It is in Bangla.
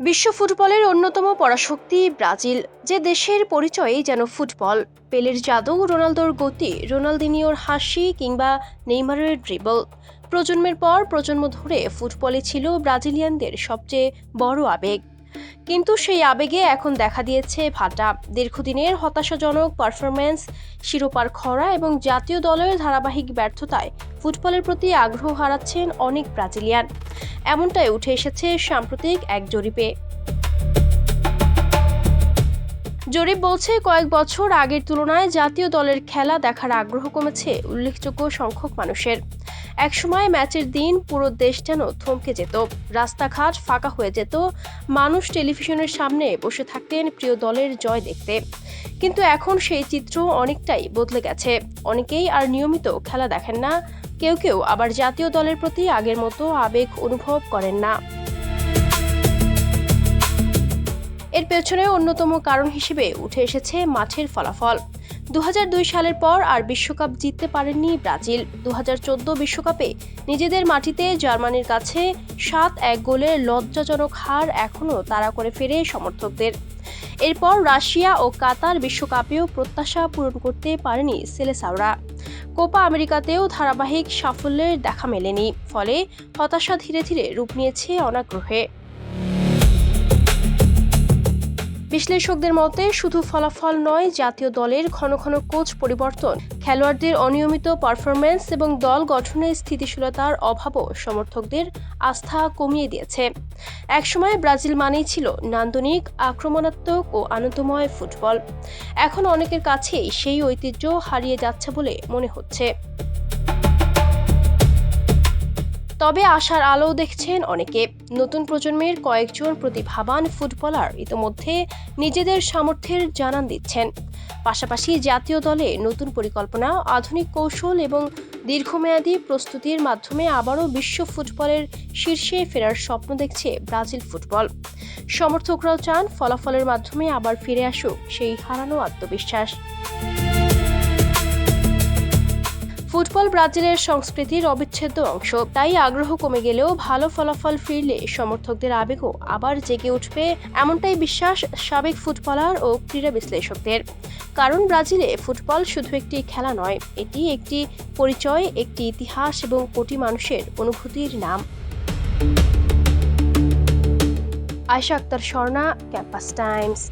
বিশ্ব ফুটবলের অন্যতম পরাশক্তি ব্রাজিল, যে দেশের পরিচয়ই যেন ফুটবল। পেলের জাদু, রোনালদোর গতি, রোনালদিনিওর হাসি কিংবা নেইমারের ড্রিবল, প্রজন্মের পর প্রজন্ম ধরে ফুটবলই ছিল ব্রাজিলিয়ানদের সবচেয়ে বড় আবেগ। কিন্তু সেই আবেগে এখন দেখা দিয়েছে ভাটা। দীর্ঘদিনের হতাশাজনক পারফরম্যান্স, শিরোপার খরা এবং জাতীয় দলের ধারাবাহিক ব্যর্থতায় ফুটবলের প্রতি আগ্রহ হারাচ্ছেন অনেক ব্রাজিলিয়ান। এমনটাই উঠে এসেছে সাম্প্রতিক এক জরিপে। জরিপ বলছে, কয়েক বছর আগের তুলনায় জাতীয় দলের খেলা দেখার আগ্রহ কমেছে উল্লেখযোগ্য সংখ্যক মানুষের। একসময় ম্যাচের দিন পুরো দেশ যেন থমকে যেত, রাস্তাঘাট ফাঁকা হয়ে যেত, মানুষ টেলিভিশনের সামনে বসে থাকতেন প্রিয় দলের জয় দেখতে। কিন্তু এখন সেই চিত্র অনেকটাই বদলে গেছে। অনেকেই আর নিয়মিত খেলা দেখেন না, কেউ কেউ আবার জাতীয় দলের প্রতি আগের মতো আবেগ অনুভব করেন না। এর পেছনে অন্যতম কারণ হিসেবে উঠে এসেছে মাঠের ফলাফল। 2002 সালের পর আর বিশ্বকাপ জিততে পারেননি ব্রাজিল। 2014 বিশ্বকাপে নিজেদের মাটিতে জার্মানির কাছে 7-1 গোলের লজ্জাজনক হার এখনও তাড়া করে ফেরে সমর্থকদের। এরপর রাশিয়া ও কাতার বিশ্বকাপেও প্রত্যাশা পূরণ করতে পারেনি সেলেসাওরা। কোপা আমেরিকাতেও ধারাবাহিক সাফল্যের দেখা মেলেনি, ফলে হতাশা ধীরে ধীরে রূপ নিয়েছে অনাগ্রহে। বিশ্লেষকদের মতে, শুধু ফলাফল নয়, জাতীয় দলের ঘন ঘন কোচ পরিবর্তন, খেলোয়াড়দের অনিয়মিত পারফরম্যান্স এবং দল গঠনের স্থিতিশীলতার অভাবও সমর্থকদের আস্থা কমিয়ে দিয়েছে। একসময় ব্রাজিল মানেই ছিল নান্দনিক, আক্রমণাত্মক ও আনন্দময় ফুটবল। এখন অনেকের কাছেই সেই ঐতিহ্য হারিয়ে যাচ্ছে বলে মনে হচ্ছে। তবে আশার আলো দেখছেন অনেকে। নতুন প্রজন্মের কয়েকজন প্রতিভাবান ফুটবলার ইতোমধ্যে নিজেদের সামর্থ্যের জানান দিচ্ছেন। পাশাপাশি জাতীয় দলে নতুন পরিকল্পনা, আধুনিক কৌশল এবং দীর্ঘমেয়াদী প্রস্তুতির মাধ্যমে আবারও বিশ্ব ফুটবলের শীর্ষে ফেরার স্বপ্ন দেখছে ব্রাজিল ফুটবল। সমর্থকরাও চান ফলাফলের মাধ্যমে আবার ফিরে আসুক সেই হারানো আত্মবিশ্বাস। ফুটবল ব্রাজিলের সংস্কৃতির অবিচ্ছেদ্য অংশ, তাই আগ্রহ কমে গেলেও ভালো ফলাফল ফিরলে সমর্থকদের আবেগও আবার জেগে উঠবে, এমনটাই বিশ্বাস সাবেক ফুটবলার ও ক্রীড়া বিশ্লেষকদের। কারণ ব্রাজিলে ফুটবল শুধু একটি খেলা নয়, এটি একটি পরিচয়, একটি ইতিহাস এবং কোটি মানুষের অনুভূতির নাম। Ayesha Akter Sworna, Campus Times.